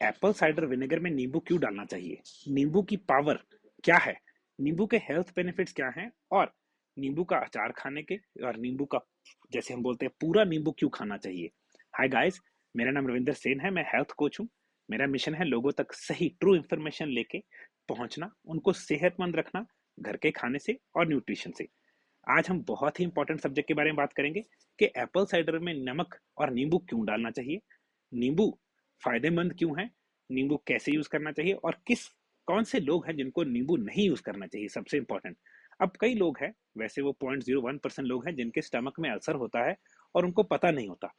Apple cider vinegar में नींबू क्यों डालना चाहिए, नींबू की पावर क्या है, नींबू के हेल्थ बेनिफिट्स क्या हैं, और नींबू का अचार खाने के और नींबू का जैसे हम बोलते हैं पूरा नींबू क्यों खाना चाहिए। हाय गाइस, मेरा नाम रविंदर सेन है, मैं हेल्थ कोच हूँ। मेरा मिशन है लोगों तक सही ट्रू इन्फॉर्मेशन लेके पहुंचना, उनको सेहतमंद रखना घर के खाने से और न्यूट्रिशन से। आज हम बहुत ही इंपॉर्टेंट सब्जेक्ट के बारे में बात करेंगे कि एप्पल साइडर में नमक और नींबू क्यों डालना चाहिए, नींबू फायदेमंद क्यों है, नींबू कैसे यूज करना चाहिए, और कौन से लोग हैं जिनको नींबू नहीं यूज करना चाहिए, सबसे इंपॉर्टेंट। अब कई लोग हैं, वैसे वो 0.01% लोग हैं जिनके स्टमक में अल्सर होता है और उनको पता नहीं होता।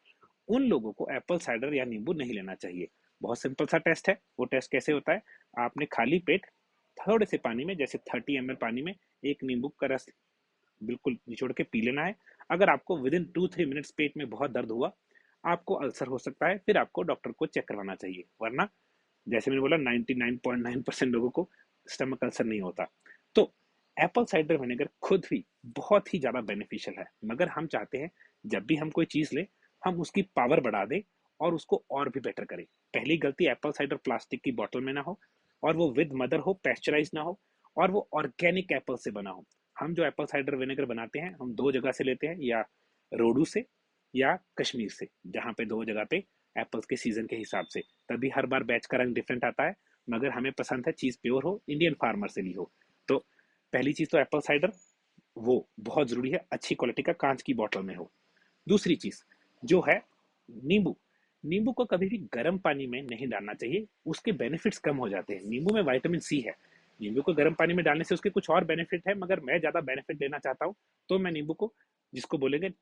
उन लोगों को एप्पल साइडर या नींबू नहीं लेना चाहिए। बहुत सिंपल सा टेस्ट है। वो टेस्ट कैसे होता है, आपने खाली पेट थोड़े से पानी में, जैसे 30 ml पानी में, एक नींबू का रस बिल्कुल निचोड़ के पी लेना है। अगर आपको विद इन 2-3 मिनट्स पेट में बहुत दर्द हुआ, आपको अल्सर हो सकता है, फिर आपको डॉक्टर को चेक करवाना चाहिए। वरना जैसे मैंने बोला 99.9% लोगों को स्टमक अल्सर नहीं होता। तो एप्पल साइडर विनेगर खुद भी बहुत ही ज़्यादा बेनिफिशियल है, मगर हम चाहते हैं जब भी हम कोई चीज़ लें, हम उसकी पावर बढ़ा दें और उसको और भी बेटर करें। पहली गलती, एप्पल साइडर प्लास्टिक की बॉटल में ना हो, और वो विद मदर हो, पेस्चराइज ना हो, और वो ऑर्गेनिक एप्पल से बना हो। हम जो एप्पल साइडर विनेगर बनाते हैं, हम दो जगह से लेते हैं, या रोडू से या कश्मीर से, जहाँ पे दो जगह पे एप्पल्स के सीजन के हिसाब से। तभी हर बार बैच का रंग डिफरेंट आता है, मगर हमें पसंद है चीज़ प्योर हो, इंडियन फार्मर से ली हो। तो पहली चीज़ तो एप्पल साइडर वो बहुत ज़रूरी है, अच्छी क्वालिटी का कांच की बॉटल में हो। दूसरी चीज़ जो है नींबू, नींबू को कभी भी गर्म पानी में नहीं डालना चाहिए, उसके बेनिफिट्स कम हो जाते हैं। नींबू में विटामिन सी है, नींबू को गर्म पानी में डालने से उसके कुछ और बेनिफिट है, मगर मैं ज़्यादा बेनिफिट लेना चाहता हूँ, तो मैं नींबू को, जिसको बोलेंगे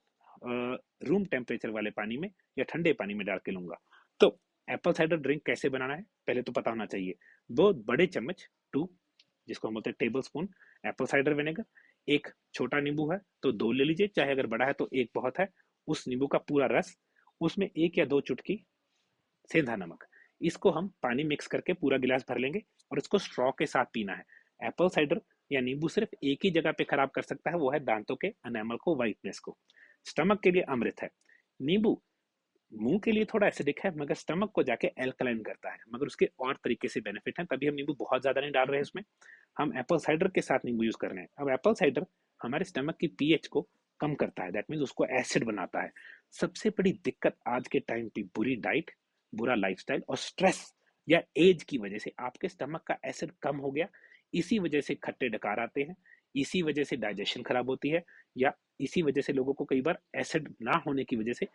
रूम टेम्परेचर वाले पानी में या ठंडे पानी में डाल के लूंगा। तो एप्पल साइडर ड्रिंक कैसे बनाना है पहले तो पता होना चाहिए। 2 बड़े चम्मच, टू, जिसको हम बोलते हैं table spoon, Apple cider vinegar. एक छोटा नींबू है तो दो ले लीजिए, चाहे अगर बड़ा है तो एक बहुत है। उस नींबू का पूरा रस, उसमें 1 या 2 चुटकी सेंधा नमक, इसको हम पानी मिक्स करके पूरा गिलास भर लेंगे और इसको स्ट्रॉ के साथ पीना है। एप्पल साइडर या नींबू सिर्फ एक ही जगह पे खराब कर सकता है, वो है दांतों के अनेमल को, वाइटनेस को। स्टमक के लिए अमृत है नींबू, मुंह के लिए थोड़ा एसिडिक है, मगर स्टमक को जाके एल्कलाइन करता है, मगर उसके और तरीके से बेनिफिट हैं, तभी हम नींबू बहुत ज्यादा नहीं डाल रहे हैं उसमें। हम एप्पल साइडर के साथ नींबू यूज कर रहे हैं। अब एप्पल साइडर हमारे स्टमक की पीएच को कम करता है, दैट मीन्स उसको एसिड बनाता है। सबसे बड़ी दिक्कत आज के टाइम पे बुरी डाइट, बुरा लाइफस्टाइल और स्ट्रेस या एज की वजह से आपके स्टमक का एसिड कम हो गया। इसी वजह से खट्टे डकार आते हैं, इसी वजह से डाइजेशन खराब होती है, या इसी वजह से लोगों को कई बार एसिड ना होने की वजह से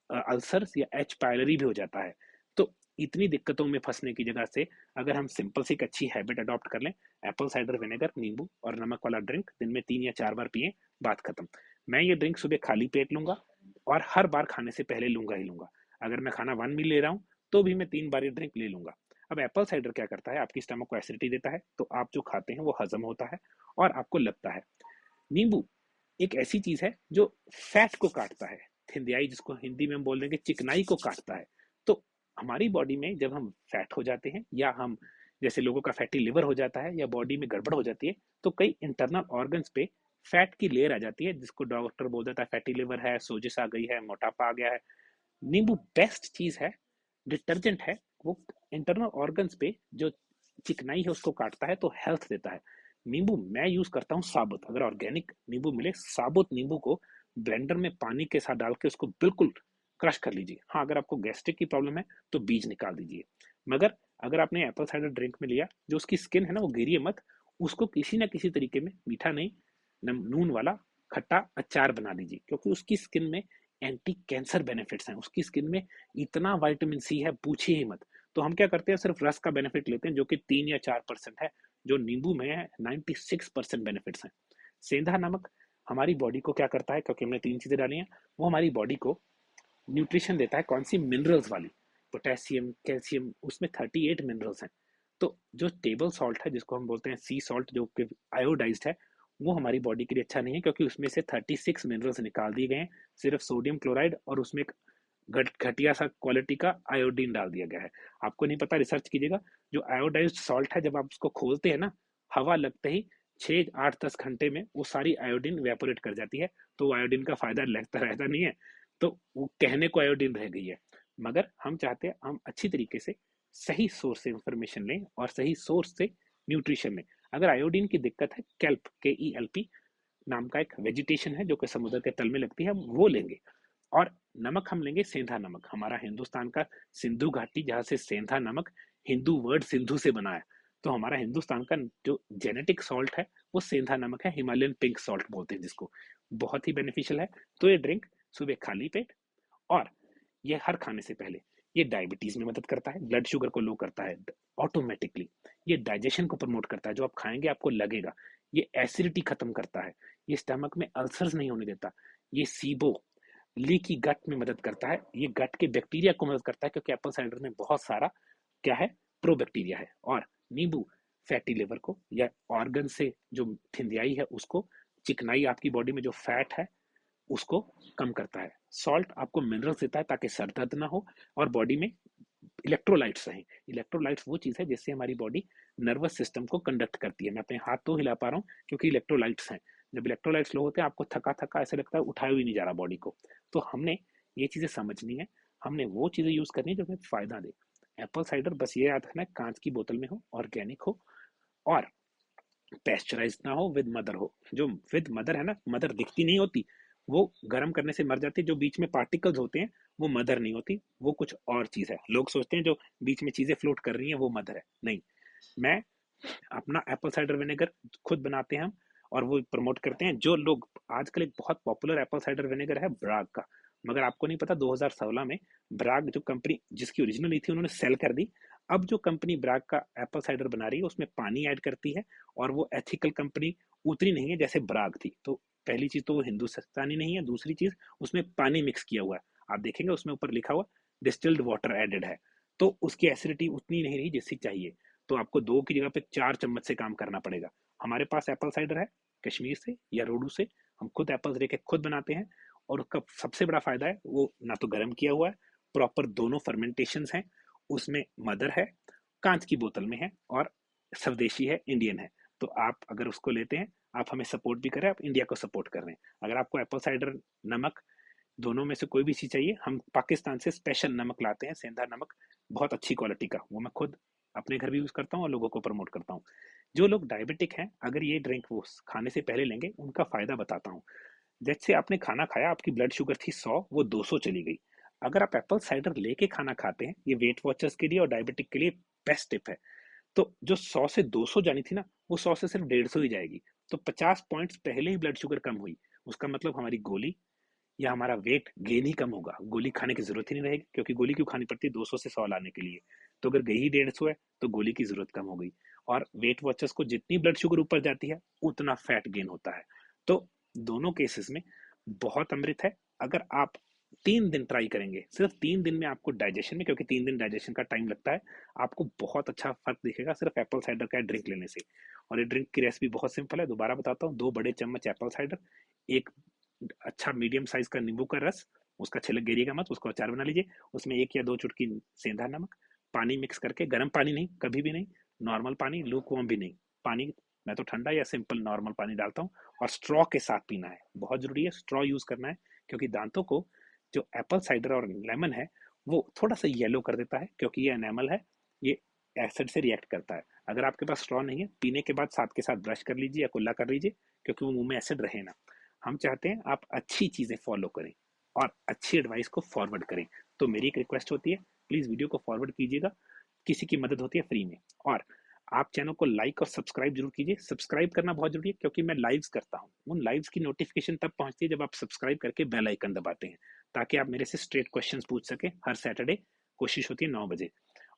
अल्सर्स या एच पायलरी भी हो जाता है। तो इतनी दिक्कतों में फंसने की जगह से अगर हम सिंपल सी एक अच्छी हैबिट अडॉप्ट कर लें, एप्पल साइडर विनेगर, नींबू और नमक वाला ड्रिंक दिन में 3 या 4 बार पिए, बात खत्म। मैं ये ड्रिंक सुबह खाली पेट लूंगा और हर बार खाने से पहले लूंगा ही लूंगा। अगर मैं खाना 1 मील ले रहा हूँ तो भी मैं 3 बार ये ड्रिंक ले लूंगा। अब एप्पल साइडर क्या करता है, आपकी स्टमक को एसिडिटी देता है, तो आप जो खाते हैं वो हजम होता है और आपको लगता है। नींबू एक ऐसी चीज है जो फैट को काटता है, थिंदियाई जिसको हिंदी में हम बोल देंगे चिकनाई को काटता है। तो हमारी बॉडी में जब हम फैट हो जाते हैं, या हम जैसे लोगों का फैटी लिवर हो जाता है, या बॉडी में गड़बड़ हो जाती है, तो कई इंटरनल ऑर्गन्स पे फैट की लेयर आ जाती है, जिसको डॉक्टर बोल देता है फैटी लिवर है, सोजिश आ गई है, मोटापा आ गया है। नींबू बेस्ट चीज है, डिटर्जेंट है, वो इंटरनल ऑर्गन्स पे जो चिकनाई है उसको काटता है, तो हेल्थ देता है। नींबू मैं यूज करता हूँ साबुत, अगर ऑर्गेनिक नींबू मिले, साबुत नींबू को ब्लेंडर में पानी के साथ डाल के उसको बिल्कुल क्रश कर लीजिए। हाँ, अगर आपको गैस्ट्रिक की प्रॉब्लम है तो बीज निकाल दीजिए, मगर अगर आपने एप्पल साइडर ड्रिंक में लिया, जो उसकी स्किन है ना वो गिरिए मत, उसको किसी ना किसी तरीके में मीठा नहीं, नून वाला खट्टा अचार बना दीजिए, क्योंकि उसकी स्किन में एंटी कैंसर बेनिफिट्स हैं, उसकी स्किन में इतना विटामिन सी है पूछिए ही मत। तो हम क्या करते हैं, सिर्फ रस का बेनिफिट लेते हैं जो कि 3 या 4% है, जो नींबू में है 96% बेनिफिट्स हैं। सेंधा नमक हमारी बॉडी को क्या करता है, क्योंकि हमने 3 चीजें डाली हैं, वो हमारी बॉडी को न्यूट्रिशन देता है। कौन सी? मिनरल्स वाली, पोटेशियम, कैल्शियम, उसमें 38 मिनरल्स हैं। तो जो टेबल सॉल्ट है, जिसको हम बोलते हैं सी सॉल्ट, जो कि आयोडाइज्ड है, वो हमारी बॉडी के लिए अच्छा नहीं है, क्योंकि उसमें से 36 मिनरल्स निकाल दिए गए हैं। सिर्फ सोडियम क्लोराइड और उसमें एक घटिया सा क्वालिटी का आयोडीन डाल दिया गया है। आपको नहीं पता, रिसर्च कीजिएगा। जो आयोडाइज्ड सॉल्ट है, जब आप उसको खोलते हैं ना, हवा लगते ही 6 8 10 घंटे में वो सारी आयोडीन वेपोरेट कर जाती है, तो आयोडीन का फायदा लगता रहता नहीं है। तो वो कहने को आयोडीन रह गई है, मगर हम चाहते हैं हम अच्छी तरीके से सही सोर्स से इंफॉर्मेशन लें और सही सोर्स से न्यूट्रिशन लें। अगर आयोडीन की दिक्कत है, केल्प KELP नाम का एक वेजिटेशन है जो कि समुद्र के तल में लगती है, हम वो लेंगे। और नमक हम लेंगे सेंधा नमक, हमारा हिंदुस्तान का सिंधु घाटी जहाँ से सेंधा नमक, हिंदू वर्ड सिंधु से बना है, तो हमारा हिंदुस्तान का जो जेनेटिक सॉल्ट है वो सेंधा नमक है, हिमालयन पिंक सॉल्ट बोलते हैं जिसको, बहुत ही बेनिफिशियल है। तो ये ड्रिंक सुबह खाली पेट, और ये हर खाने से पहले, ये डायबिटीज में मदद करता है, ब्लड शुगर को लो करता है ऑटोमेटिकली, ये डाइजेशन को प्रमोट करता है, जो आप खाएंगे आपको लगेगा, ये एसिडिटी खत्म करता है, ये स्टमक में अल्सर्स नहीं होने देता, ये सीबो लीकी गट में मदद करता है, ये गट के बैक्टीरिया को मदद करता है, क्योंकि एप्पल साइडर में बहुत सारा क्या है, प्रोबैक्टीरिया है। और नींबू फैटी लिवर को या ऑर्गन से जो थिंदियाई है उसको, चिकनाई आपकी बॉडी में जो फैट है उसको कम करता है। सॉल्ट आपको मिनरल्स देता है ताकि सर दर्द ना हो और बॉडी में इलेक्ट्रोलाइट्स रहें। इलेक्ट्रोलाइट्स वो चीज़ है जिससे हमारी बॉडी नर्वस सिस्टम को कंडक्ट करती है। मैं अपने हाथ तो हिला पा रहा हूँ क्योंकि इलेक्ट्रोलाइट्स हैं। जब इलेक्ट्रोलाइट्स लो होते हैं आपको थका थका ऐसा लगता है, उठाया भी नहीं जा रहा बॉडी को। तो हमने ये चीज़ें समझनी है, हमने वो चीज़ें यूज़ करनी है जो हमें फ़ायदा दे। एप्पल साइडर बस ये याद रखना है, कांच की बोतल में हो, ऑर्गेनिक हो, और पेस्चराइज ना हो, विद मदर हो। जो विद मदर है ना, मदर दिखती नहीं होती, वो गर्म करने से मर जाती है। जो बीच में पार्टिकल्स होते हैं वो मदर नहीं होती, वो कुछ और चीज है। लोग सोचते हैं जो बीच में चीजें फ्लोट कर रही हैं वो मदर है, नहीं। मैं अपना एप्पल साइडर विनेगर खुद बनाते हैं हम, और वो प्रमोट करते हैं। जो लोग आजकल, एक बहुत पॉपुलर एप्पल साइडर विनेगर है ब्राग का, मगर आपको नहीं पता 2016 में ब्राग जो कंपनी जिसकी ओरिजिनल नहीं थी उन्होंने सेल कर दी। अब जो कंपनी ब्राग का एप्पल साइडर बना रही है उसमें पानी ऐड करती है, और वो एथिकल कंपनी उतनी नहीं है जैसे ब्राग थी। तो पहली चीज तो वो हिंदुस्तानी नहीं है, दूसरी चीज उसमें पानी मिक्स किया हुआ है। आप देखेंगे उसमें ऊपर लिखा हुआ डिस्टिल्ड वाटर एडेड है, तो उसकी एसिडिटी उतनी नहीं रही जितनी चाहिए। तो आपको 2 की जगह पे 4 चम्मच से काम करना पड़ेगा। हमारे पास एप्पल साइडर है कश्मीर से या रोडू से, हम खुद एप्पल्स लेके खुद बनाते हैं। और उसका सबसे बड़ा फायदा है वो ना तो गर्म किया हुआ है, प्रॉपर दोनों फर्मेंटेशन हैं, उसमें मदर है, कांच की बोतल में है, और स्वदेशी है, इंडियन है। तो आप अगर उसको लेते हैं, आप हमें सपोर्ट भी कर रहे हैं, आप इंडिया को सपोर्ट कर रहे हैं। अगर आपको एप्पल साइडर, नमक, दोनों में से कोई भी चीज चाहिए, हम पाकिस्तान से स्पेशल नमक लाते हैं, सेंधा नमक, बहुत अच्छी क्वालिटी का, वो मैं खुद अपने घर भी यूज करता हूँ और लोगों को प्रमोट करता हूँ। जो लोग डायबिटिक हैं, अगर ये ड्रिंक वो खाने से पहले लेंगे, उनका फायदा बताता हूँ। जैसे आपने खाना खाया, आपकी ब्लड शुगर थी 100, वो 200 चली गई। अगर आप एप्पल साइडर लेके खाना खाते हैं, ये वेट वॉचर्स के लिए और डायबिटिक के लिए बेस्ट टिप है। तो जो 100 से 200 जानी थी ना, वो 100 से सिर्फ 150 ही जाएगी। तो 50 पॉइंट्स पहले ही ब्लड शुगर कम हुई, उसका मतलब हमारी गोली या हमारा वेट गेन ही कम होगा, गोली खाने की जरूरत ही नहीं रहेगी। क्योंकि गोली क्यों खानी पड़ती है 200 से 100 लाने के लिए? तो अगर गई ही 150 है तो गोली की जरूरत कम हो गई। और वेट वॉचर्स को जितनी ब्लड शुगर ऊपर जाती है उतना फैट गेन होता है। तो दोनों केसेस में बहुत अमृत है। अगर आप 3 दिन ट्राई करेंगे, सिर्फ 3 दिन में आपको डाइजेशन में, क्योंकि 3 दिन डाइजेशन का टाइम लगता है, आपको बहुत अच्छा फर्क दिखेगा सिर्फ एप्पल साइडर का ड्रिंक लेने से। और ये ड्रिंक की रेसिपी बहुत सिंपल है, दोबारा बताता हूँ। 2 बड़े चम्मच एप्पल साइडर, एक अच्छा मीडियम साइज का नींबू का रस, उसका छिलक गिरिएगा मत, उसको अचार बना लीजिए। उसमें 1 या 2 चुटकी सेंधा नमक, पानी मिक्स करके, गर्म पानी नहीं, कभी भी नहीं, नॉर्मल पानी, लूक वार्म भी नहीं, पानी, मैं तो ठंडा या सिंपल नॉर्मल पानी डालता हूँ। और स्ट्रॉ के साथ पीना है, बहुत जरूरी है स्ट्रॉ यूज करना है, क्योंकि दांतों को जो एप्पल साइडर और लेमन है वो थोड़ा सा येलो कर देता है, क्योंकि ये एनामल है, ये एसिड से रिएक्ट करता है। अगर आपके पास स्ट्रॉ नहीं है, पीने के बाद साथ के साथ ब्रश कर लीजिए या कुल्ला कर लीजिए, क्योंकि वो मुंह में एसिड रहे ना। हम चाहते हैं आप अच्छी चीजें फॉलो करें और अच्छी एडवाइस को फॉरवर्ड करें। तो मेरी एक रिक्वेस्ट होती है, प्लीज वीडियो को फॉरवर्ड कीजिएगा, किसी की मदद होती है फ्री में। और आप चैनल को लाइक और सब्सक्राइब जरूर कीजिए। सब्सक्राइब करना बहुत जरूरी है, क्योंकि मैं लाइव्स करता हूँ, उन लाइव्स की नोटिफिकेशन तब पहुंचती है जब आप सब्सक्राइब करके बेल आइकन दबाते हैं, ताकि आप मेरे से स्ट्रेट क्वेश्चंस पूछ सके। हर सैटरडे कोशिश होती है 9 बजे।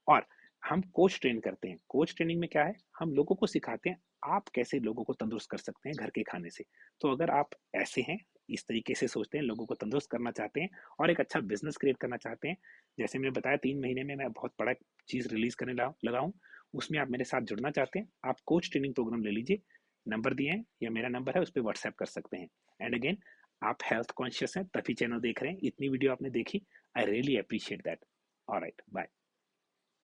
और हम कोच ट्रेन करते हैं। कोच ट्रेनिंग में क्या है, हम लोगों को सिखाते हैं आप कैसे लोगों को तंदुरुस्त कर सकते हैं घर के खाने से। तो अगर आप ऐसे हैं, इस तरीके से सोचते हैं, लोगों को तंदुरुस्त करना चाहते हैं और एक अच्छा बिजनेस क्रिएट करना चाहते हैं, जैसे मैंने बताया 3 महीने में मैं बहुत बड़ा चीज रिलीज करने लगा हूँ, उसमें आप मेरे साथ जुड़ना चाहते हैं, आप कोच ट्रेनिंग प्रोग्राम ले लीजिए। नंबर दिए हैं या मेरा नंबर है, उस पर व्हाट्सएप कर सकते हैं। एंड अगेन, आप हेल्थ कॉन्शियस हैं तभी चैनल देख रहे हैं, इतनी वीडियो आपने देखी, I really appreciate that. Alright, bye.